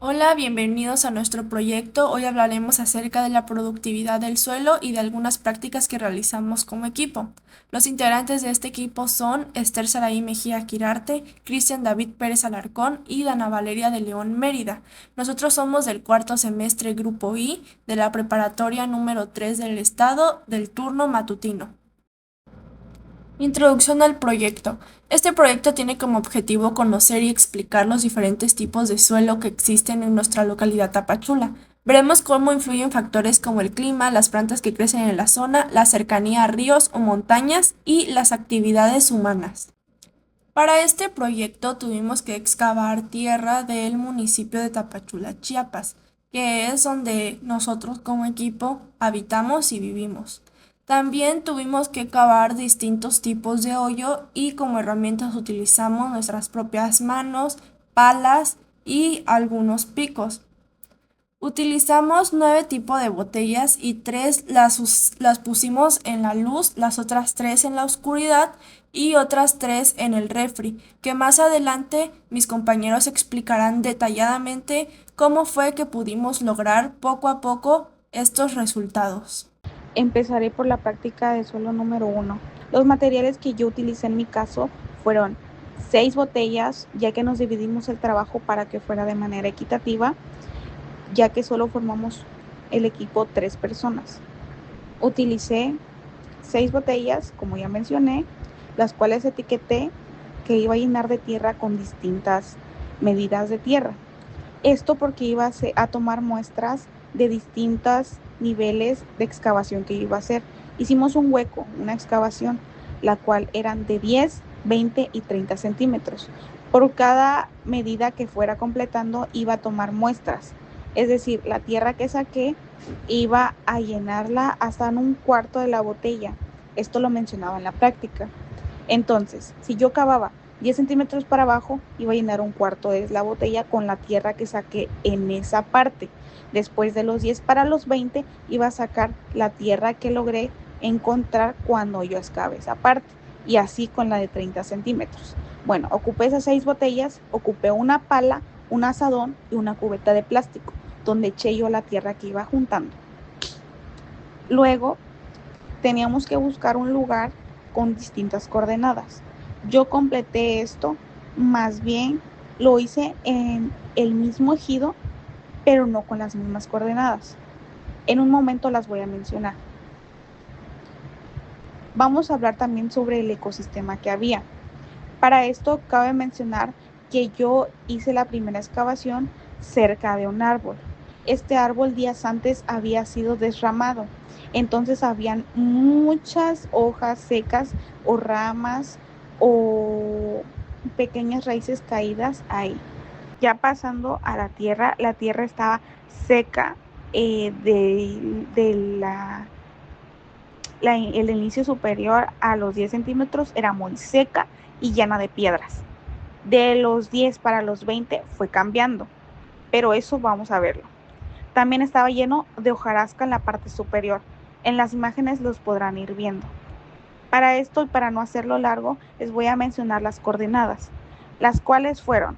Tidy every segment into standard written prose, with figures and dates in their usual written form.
Hola, bienvenidos a nuestro proyecto. Hoy hablaremos acerca de la productividad del suelo y de algunas prácticas que realizamos como equipo. Los integrantes de este equipo son Esther Saraí Mejía Quirarte, Cristian David Pérez Alarcón y Dana Valeria de León Mérida. Nosotros somos del cuarto semestre Grupo I de la preparatoria número 3 del estado del turno matutino. Introducción al proyecto. Este proyecto tiene como objetivo conocer y explicar los diferentes tipos de suelo que existen en nuestra localidad Tapachula. Veremos cómo influyen factores como el clima, las plantas que crecen en la zona, la cercanía a ríos o montañas y las actividades humanas. Para este proyecto tuvimos que excavar tierra del municipio de Tapachula, Chiapas, que es donde nosotros como equipo habitamos y vivimos. También tuvimos que cavar distintos tipos de hoyo y como herramientas utilizamos nuestras propias manos, palas y algunos picos. Utilizamos 9 tipos de botellas y tres las pusimos en la luz, las otras tres en la oscuridad y otras tres en el refri, que más adelante mis compañeros explicarán detalladamente cómo fue que pudimos lograr poco a poco estos resultados. Empezaré por la práctica de suelo número 1. Los materiales que yo utilicé en mi caso fueron 6 botellas, ya que nos dividimos el trabajo para que fuera de manera equitativa, ya que solo formamos el equipo 3 personas. Utilicé 6 botellas, como ya mencioné, las cuales etiqueté que iba a llenar de tierra con distintas medidas de tierra. Esto porque iba a tomar muestras de distintos niveles de excavación que iba a hacer. Hicimos un hueco, una excavación, la cual eran de 10, 20 y 30 centímetros. Por cada medida que fuera completando iba a tomar muestras. Es decir, la tierra que saqué iba a llenarla hasta en un cuarto de la botella. Esto lo mencionaba en la práctica. Entonces, si yo cavaba 10 centímetros para abajo, iba a llenar un cuarto de la botella con la tierra que saqué en esa parte. Después de los 10 para los 20, iba a sacar la tierra que logré encontrar cuando yo excavé esa parte. Y así con la de 30 centímetros. Bueno, ocupé esas 6 botellas, ocupé una pala, un asadón y una cubeta de plástico, donde eché yo la tierra que iba juntando. Luego, teníamos que buscar un lugar con distintas coordenadas. Yo completé esto, más bien lo hice en el mismo ejido, pero no con las mismas coordenadas. En un momento las voy a mencionar. Vamos a hablar también sobre el ecosistema que había. Para esto cabe mencionar que yo hice la primera excavación cerca de un árbol. Este árbol días antes había sido desramado, entonces habían muchas hojas secas o ramas o pequeñas raíces caídas ahí. Ya pasando a la tierra estaba seca de el inicio superior a los 10 centímetros era muy seca y llena de piedras. De los 10 para los 20 fue cambiando, pero eso vamos a verlo. También estaba lleno de hojarasca en la parte superior. En las imágenes los podrán ir viendo. Para esto y para no hacerlo largo, les voy a mencionar las coordenadas, las cuales fueron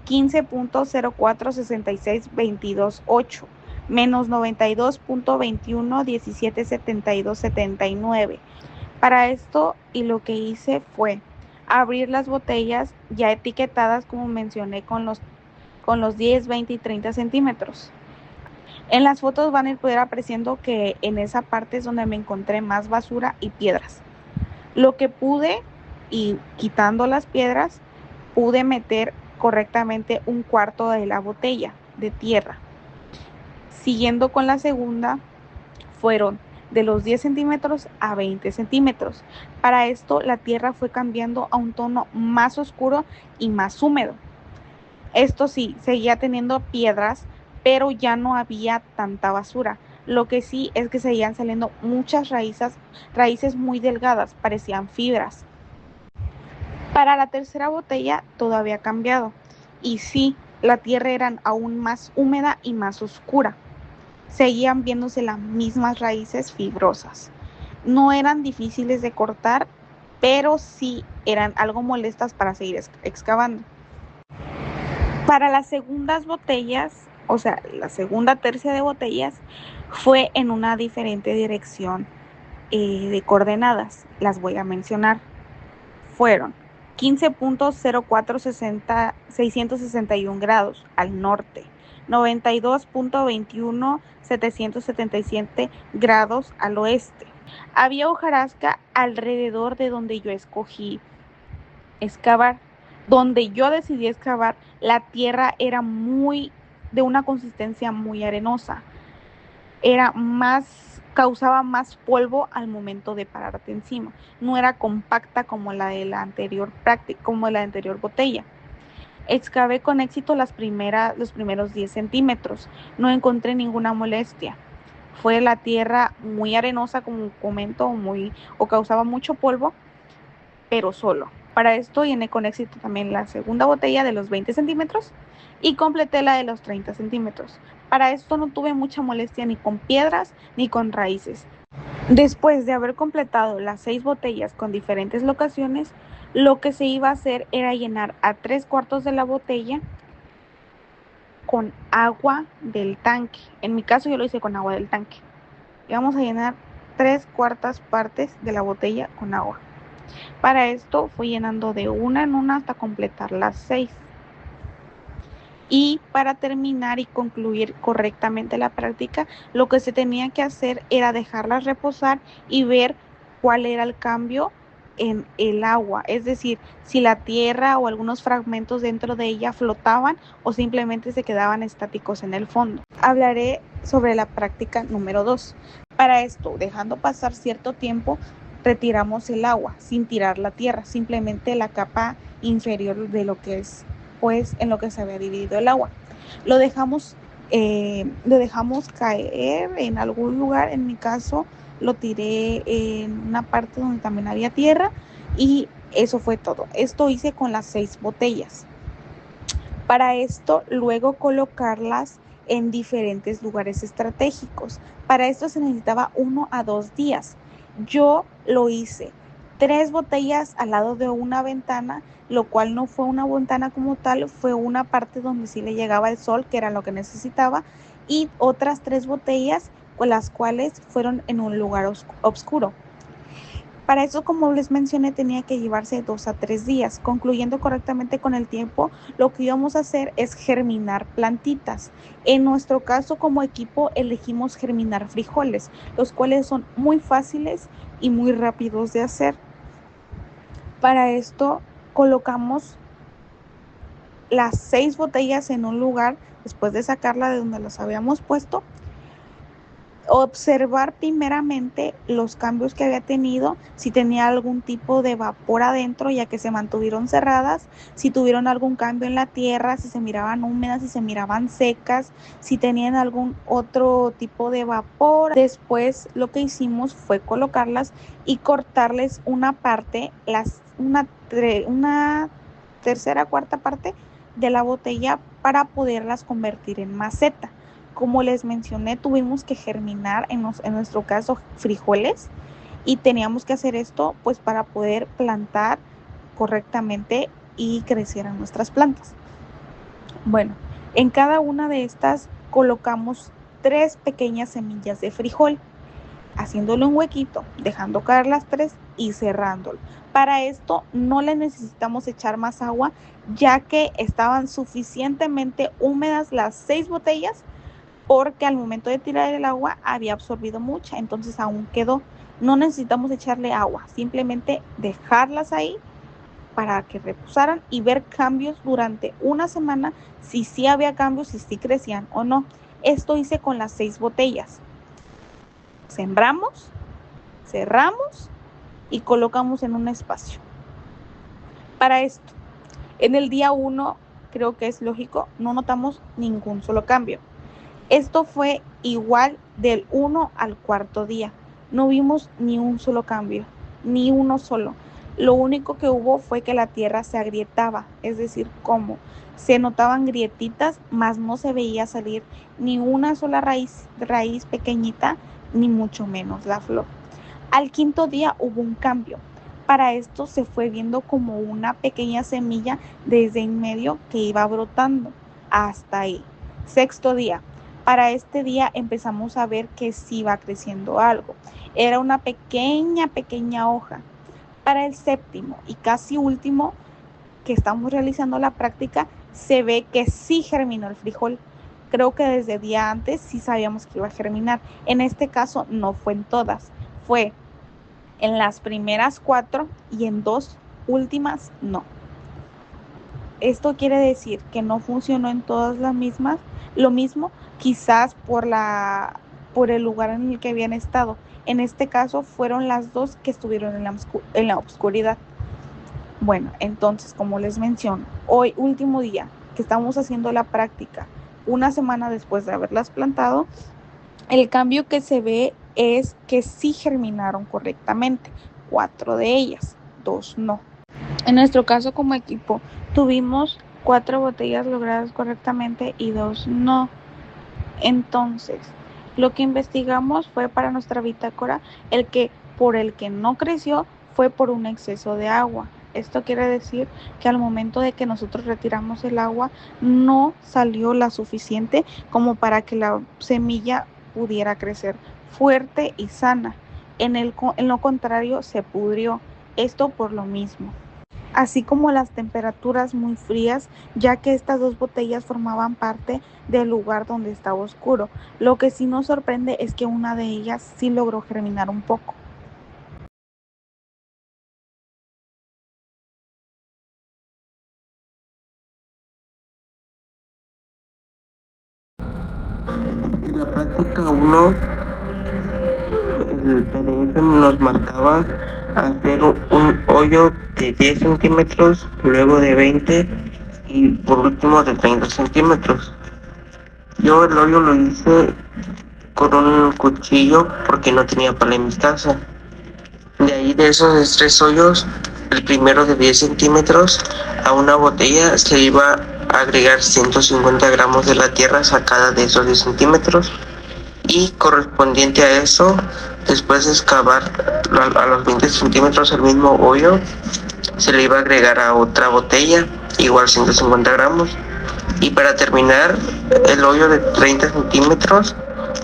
15.046622.8 menos 92.21.1772.79. Para esto y lo que hice fue abrir las botellas ya etiquetadas como mencioné con los 10, 20 y 30 centímetros. En las fotos van a ir poder apreciando que en esa parte es donde me encontré más basura y piedras. Lo que pude, y quitando las piedras, pude meter correctamente un cuarto de la botella de tierra. Siguiendo con la segunda, fueron de los 10 centímetros a 20 centímetros. Para esto la tierra fue cambiando a un tono más oscuro y más húmedo. Esto sí, seguía teniendo piedras, pero ya no había tanta basura. Lo que sí es que seguían saliendo muchas raíces muy delgadas, parecían fibras. Para la tercera botella todo había cambiado. Y sí, la tierra era aún más húmeda y más oscura. Seguían viéndose las mismas raíces fibrosas. No eran difíciles de cortar, pero sí eran algo molestas para seguir excavando. Para las segundas botellas, o sea, la segunda tercia de botellas, fue en una diferente dirección de coordenadas. Las voy a mencionar. Fueron 15.0460 grados al norte, 92.21777 grados al oeste. Había hojarasca alrededor de donde yo escogí excavar. Donde yo decidí excavar, la tierra era de una consistencia muy arenosa. Causaba más polvo al momento de pararte encima. No era compacta como la de la anterior práctica, como la anterior botella. Excavé con éxito los primeros 10 centímetros. No encontré ninguna molestia. Fue la tierra muy arenosa, como comento, o causaba mucho polvo, pero solo. Para esto llené con éxito también la segunda botella de los 20 centímetros y completé la de los 30 centímetros. Para esto no tuve mucha molestia ni con piedras ni con raíces. Después de haber completado las 6 botellas con diferentes locaciones, lo que se iba a hacer era llenar a 3/4 de la botella con agua del tanque. En mi caso yo lo hice con agua del tanque. Y vamos a llenar 3/4 partes de la botella con agua. Para esto fui llenando de una en una hasta completar las 6. Y para terminar y concluir correctamente la práctica, lo que se tenía que hacer era dejarlas reposar y ver cuál era el cambio en el agua, es decir, si la tierra o algunos fragmentos dentro de ella flotaban o simplemente se quedaban estáticos en el fondo. Hablaré sobre la práctica número 2. Para esto, dejando pasar cierto tiempo, retiramos el agua sin tirar la tierra, simplemente la capa inferior de lo que es, pues, en lo que se había dividido el agua. Lo dejamos caer en algún lugar. En mi caso lo tiré en una parte donde también había tierra y eso fue todo. Esto hice con las 6 botellas. Para esto, luego colocarlas en diferentes lugares estratégicos. Para esto se necesitaba 1 a 2 días. Yo lo hice 3 botellas al lado de una ventana, lo cual no fue una ventana como tal, fue una parte donde sí le llegaba el sol, que era lo que necesitaba, y otras 3 botellas con las cuales fueron en un lugar oscuro. Para eso, como les mencioné, tenía que llevarse 2 a 3 días. Concluyendo correctamente con el tiempo, lo que íbamos a hacer es germinar plantitas. En nuestro caso, como equipo, elegimos germinar frijoles, los cuales son muy fáciles y muy rápidos de hacer. Para esto, colocamos las 6 botellas en un lugar, después de sacarla de donde las habíamos puesto. Observar primeramente los cambios que había tenido, si tenía algún tipo de vapor adentro, ya que se mantuvieron cerradas, si tuvieron algún cambio en la tierra, si se miraban húmedas, si se miraban secas, si tenían algún otro tipo de vapor. Después lo que hicimos fue colocarlas y cortarles una parte, una tercera, cuarta parte de la botella para poderlas convertir en maceta. Como les mencioné, tuvimos que germinar, en nuestro caso, frijoles, y teníamos que hacer esto pues para poder plantar correctamente y crecieran nuestras plantas. Bueno, en cada una de estas colocamos 3 pequeñas semillas de frijol, haciéndole un huequito, dejando caer las 3 y cerrándolo. Para esto no le necesitamos echar más agua, ya que estaban suficientemente húmedas las 6 botellas, porque al momento de tirar el agua había absorbido mucha, entonces aún quedó. No necesitamos echarle agua, simplemente dejarlas ahí para que reposaran y ver cambios durante una semana, si sí había cambios, si sí crecían o no. Esto hice con las 6 botellas. Sembramos, cerramos y colocamos en un espacio. Para esto, en el día 1, creo que es lógico, no notamos ningún solo cambio. Esto fue igual del 1 al 4.º día. No vimos ni un solo cambio, ni uno solo. Lo único que hubo fue que la tierra se agrietaba, es decir, como se notaban grietitas, mas no se veía salir ni una sola raíz pequeñita, ni mucho menos la flor. Al 5.º día hubo un cambio. Para esto se fue viendo como una pequeña semilla desde en medio que iba brotando hasta ahí. Sexto día. Para este día empezamos a ver que sí iba creciendo algo. Era una pequeña hoja. Para el séptimo y casi último que estamos realizando la práctica, se ve que sí germinó el frijol. Creo que desde el día antes sí sabíamos que iba a germinar. En este caso no fue en todas, fue en las primeras 4 y en 2 últimas no. Esto quiere decir que no funcionó en todas las mismas, lo mismo quizás por el lugar en el que habían estado. En este caso fueron las 2 que estuvieron en la oscuridad. Bueno, entonces, como les menciono, hoy último día que estamos haciendo la práctica, una semana después de haberlas plantado, el cambio que se ve es que sí germinaron correctamente, 4 de ellas, 2 no. En nuestro caso como equipo, tuvimos 4 botellas logradas correctamente y 2 no. Entonces, lo que investigamos fue para nuestra bitácora el que no creció fue por un exceso de agua. Esto quiere decir que al momento de que nosotros retiramos el agua no salió la suficiente como para que la semilla pudiera crecer fuerte y sana. En lo contrario, se pudrió. Esto por lo mismo. Así como las temperaturas muy frías, ya que estas 2 botellas formaban parte del lugar donde estaba oscuro. Lo que sí nos sorprende es que una de ellas sí logró germinar un poco. En la práctica 1, el PDF nos marcaba hacer un hoyo de 10 centímetros, luego de 20 y por último de 30 centímetros. Yo el hoyo lo hice con un cuchillo porque no tenía pala en mi casa. De ahí de esos 3 hoyos, el primero de 10 centímetros, a una botella se iba a agregar 150 gramos de la tierra sacada de esos 10 centímetros. Y correspondiente a eso, después de excavar a los 20 centímetros el mismo hoyo, se le iba a agregar a otra botella, igual 150 gramos. Y para terminar, el hoyo de 30 centímetros,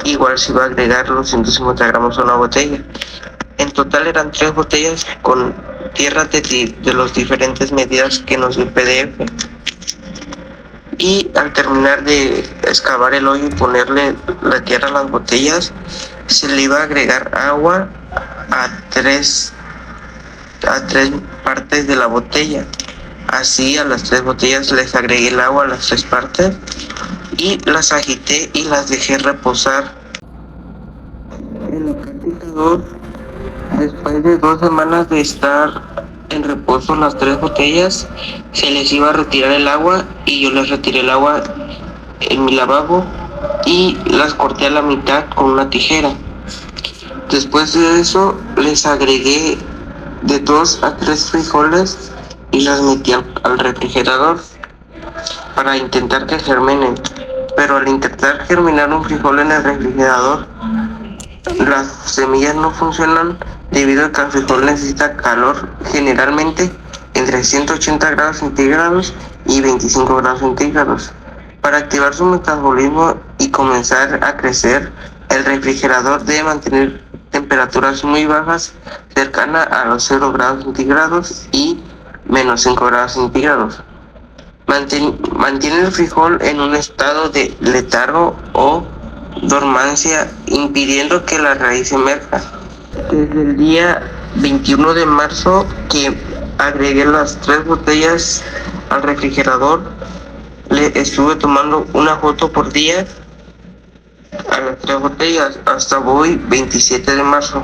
igual se iba a agregar los 150 gramos a una botella. En total eran 3 botellas con tierra de las diferentes medidas que nos dio el PDF. Y al terminar de excavar el hoyo y ponerle la tierra a las botellas, se le iba a agregar agua a tres partes de la botella. Así a las 3 botellas les agregué el agua a las 3 partes y las agité y las dejé reposar. En la práctica 2, después de 2 semanas de estar en reposo las 3 botellas, se les iba a retirar el agua y yo les retiré el agua en mi lavabo y las corté a la mitad con una tijera. Después de eso les agregué de 2 a 3 frijoles y las metí al refrigerador para intentar que germinen. Pero al intentar germinar un frijol en el refrigerador, las semillas no funcionan debido a que el frijol necesita calor generalmente entre 180 grados centígrados y 25 grados centígrados. Para activar su metabolismo y comenzar a crecer, el refrigerador debe mantener temperaturas muy bajas, cercanas a los 0 grados centígrados y menos 5 grados centígrados. Mantiene el frijol en un estado de letargo o dormancia, impidiendo que la raíz emerja. Desde el día 21 de marzo que agregué las 3 botellas al refrigerador, le estuve tomando una foto por día a las 3 botellas hasta hoy 27 de marzo.